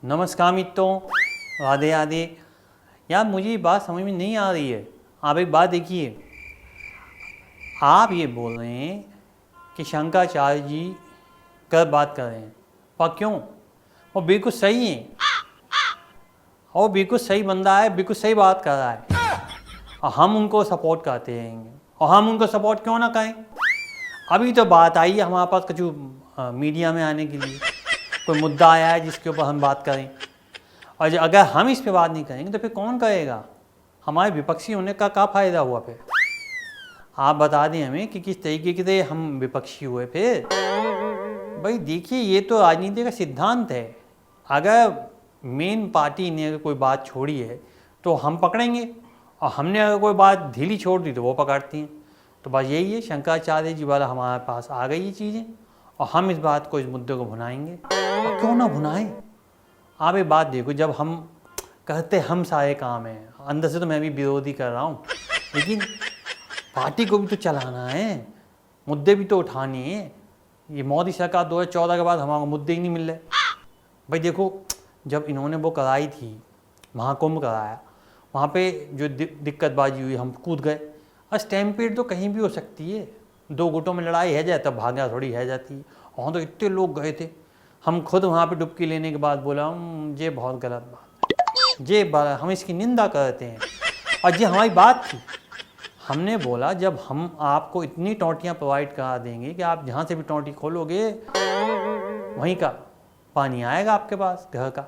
नमस्कार मित्रों, राधे राधे। यार मुझे ये बात समझ में नहीं आ रही है। आप एक बात देखिए, आप ये बोल रहे हैं कि शंकराचार्य जी गलत बात कर रहे हैं, पर क्यों? वो बिल्कुल सही है, और बिल्कुल सही बंदा है, बिल्कुल सही बात कर रहा है, और हम उनको सपोर्ट करते रहेंगे। और हम उनको सपोर्ट क्यों ना करें? अभी तो बात आई है हमारे पास कुछ मीडिया में आने के लिए, कोई मुद्दा आया है जिसके ऊपर हम बात करें, और अगर हम इस पे बात नहीं करेंगे तो फिर कौन करेगा? हमारे विपक्षी होने का क्या फ़ायदा हुआ फिर? आप बता दें हमें कि किस तरीके से हम विपक्षी हुए फिर। भाई देखिए, ये तो राजनीति का सिद्धांत है। अगर मेन पार्टी ने अगर कोई बात छोड़ी है तो हम पकड़ेंगे, और हमने अगर कोई बात ढीली छोड़ दी तो वो पकड़ती हैं। तो बस यही है, शंकराचार्य जी वाला हमारे पास आ गई ये चीज़ें, और हम इस बात को, इस मुद्दे को भुनाएंगे। और क्यों ना भुनाएं? आप एक बात देखो, जब हम कहते हम सारे काम हैं, अंदर से तो मैं भी विरोधी कर रहा हूँ, लेकिन पार्टी को भी तो चलाना है, मुद्दे भी तो उठाने हैं। ये मोदी सरकार 2014 के बाद हमारे मुद्दे ही नहीं मिल रहे। भाई देखो, जब इन्होंने वो कराई थी, महाकुंभ कराया, वहाँ पे जो दिक्कतबाजी हुई, हम कूद गए। और स्टैम्पेड तो कहीं भी हो सकती है, दो गुटों में लड़ाई है जाए तब भागना थोड़ी है जाती है। वहाँ तो इतने लोग गए थे, हम खुद वहाँ पे डुबकी लेने के बाद बोला ये बहुत गलत बात है, ये हम इसकी निंदा करते हैं। और ये हमारी बात थी, हमने बोला जब हम आपको इतनी टोंटियाँ प्रोवाइड करा देंगे कि आप जहाँ से भी टोंटी खोलोगे वहीं का पानी आएगा आपके पास, घर का।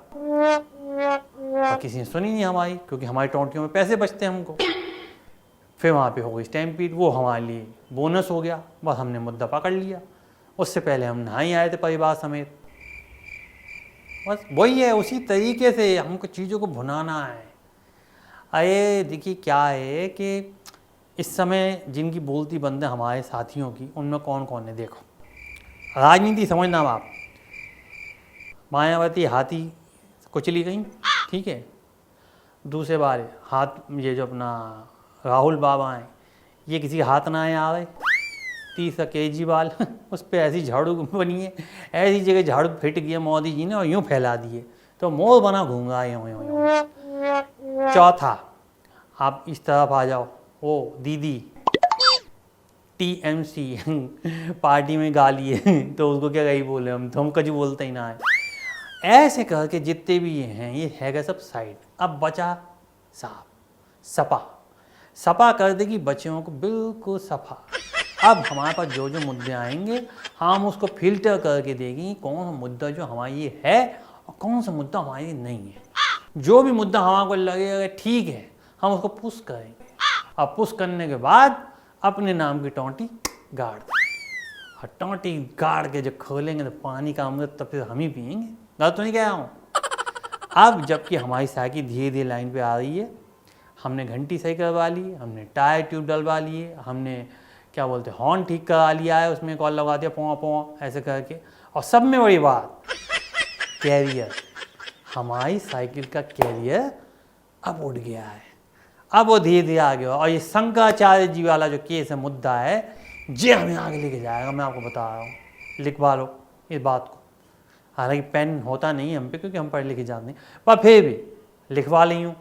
और किसी ने सुनी नहीं हमारी, क्योंकि हमारी टोंटियों में पैसे बचते हैं हमको। फिर वहाँ पे हो गई स्टैम्पीड, वो हमारे लिए बोनस हो गया, बस हमने मुद्दा पकड़ लिया। उससे पहले हम नहाई आए थे परिवार समेत। बस वही है, उसी तरीके से हमको चीज़ों को भुनाना है। अरे देखिए क्या है कि इस समय जिनकी बोलती बंद है हमारे साथियों की, उनमें कौन कौन है देखो। राजनीति समझना आप, मायावती हाथी कुचली गई, ठीक है। दूसरे बार हाथ, ये जो अपना राहुल बाबा हैं, ये किसी के हाथ ना आ रहे। तीसरा केजरीवाल उस पर ऐसी झाड़ू बनी है, ऐसी जगह झाड़ू फिट गया मोदी जी ने और यूँ फैला दिए तो मोर बना घूम रहा है यूँ यूँ यूँ। चौथा, आप इस तरफ आ जाओ, वो दीदी टीएमसी पार्टी में गाली है तो उसको क्या कहीं बोले, हम तो हम कभी बोलते ही ना है। ऐसे करके जितने भी ये हैं, ये हैगा सब साइड। अब बचा साहब सपा, सपा कर देगी बच्चों को बिल्कुल सफा। अब हमारे पास जो जो मुद्दे आएंगे हम उसको फिल्टर करके देंगे, कौन सा मुद्दा जो हमारी है और कौन सा मुद्दा हमारी नहीं है। जो भी मुद्दा हमारे को लगेगा ठीक है, हम उसको पुश करेंगे, और पुश करने के बाद अपने नाम की टोंटी गाड़ देंगे। और टोंटी गाड़ के जब खोलेंगे तो पानी का अमृत तो फिर हम ही पियेंगे। गलत तो नहीं कह रहा हूँ। अब जबकि हमारी साइकिल धीरे धीरे लाइन पे आ रही है, हमने घंटी सही करवा ली, हमने टायर ट्यूब डलवा लिए, हमने क्या बोलते हॉर्न ठीक करा लिया है, उसमें कॉल लगा दिया पों पों ऐसे करके। और सब में बड़ी बात, कैरियर, हमारी साइकिल का कैरियर अब उड़ गया है, अब वो धीरे धीरे आ गया। और ये शंकराचार्य जी वाला जो केस है, मुद्दा है, ये हमें आगे लेके जाएगा। मैं आपको बता रहा हूँ, लिखवा लो इस बात को। हालांकि पेन होता नहीं है हम पे, क्योंकि हम पढ़े लिखे जाते नहीं, पर फिर भी लिखवा ली हूँ।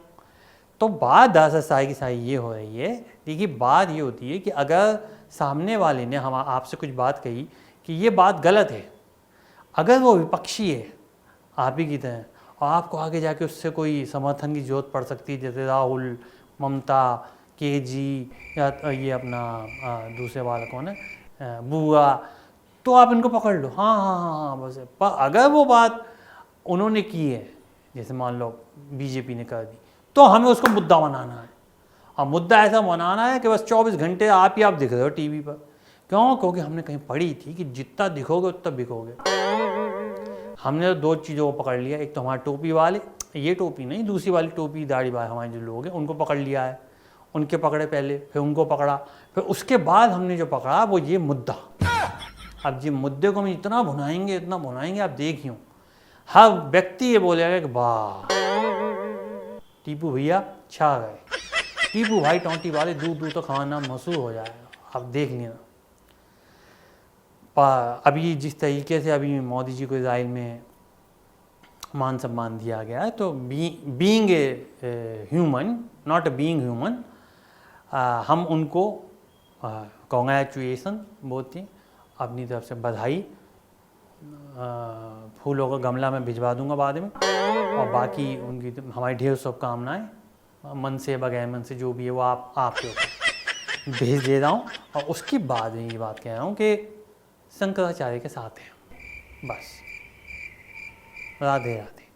तो बात दरअसल साई की साई ये हो रही है। देखिए बात ये होती है कि अगर सामने वाले ने हम आपसे कुछ बात कही कि ये बात गलत है, अगर वो विपक्षी है आप ही की तरह, और आपको आगे जाके उससे कोई समर्थन की जरूरत पड़ सकती है, जैसे राहुल, ममता, केजी, या ये अपना दूसरे वाला कौन है, बुआ, तो आप इनको पकड़ लो। हाँ हाँ हाँ हाँ बस। पर अगर वो बात उन्होंने की है, जैसे मान लो बीजेपी ने कर दी, तो हमें उसको मुद्दा बनाना है। और मुद्दा ऐसा बनाना है कि बस 24 घंटे आप दिख रहे हो टीवी पर। क्यों? क्योंकि हमने कहीं पढ़ी थी कि जितना दिखोगे उतना बिकोगे। हमने तो दो चीज़ों को पकड़ लिया, एक तो हमारे टोपी वाले, ये टोपी नहीं दूसरी वाली टोपी दाढ़ी वाले हमारे जो लोग हैं उनको पकड़ लिया है। उनके पकड़े पहले, फिर उनको पकड़ा, फिर उसके बाद हमने जो पकड़ा वो ये मुद्दा। अब ये मुद्दे को हम इतना भुनाएंगे आप देखियो, हर व्यक्ति ये बोलेगा कि वाह टीपू भैया छा गए, टीपू भाई टोंटी वाले दूर दूर तक हमारा नाम मशहूर हो जाएगा। आप देख लेना। अभी जिस तरीके से अभी मोदी जी को इजराइल में मान सम्मान दिया गया है। तो being a human, not being human, हम उनको कॉन्ग्रेचुलेसन बोलते हैं, अपनी तरफ से बधाई, फूलों का गमला में भिजवा दूंगा बाद में, और बाकी उनकी हमारी ढेर शुभकामनाएं, मन से बगैर मन से जो भी है वो आपके ऊपर भेज दे रहा हूँ। और उसके बाद ये बात कह रहा हूँ कि शंकराचार्य के साथ हैं, बस। राधे राधे।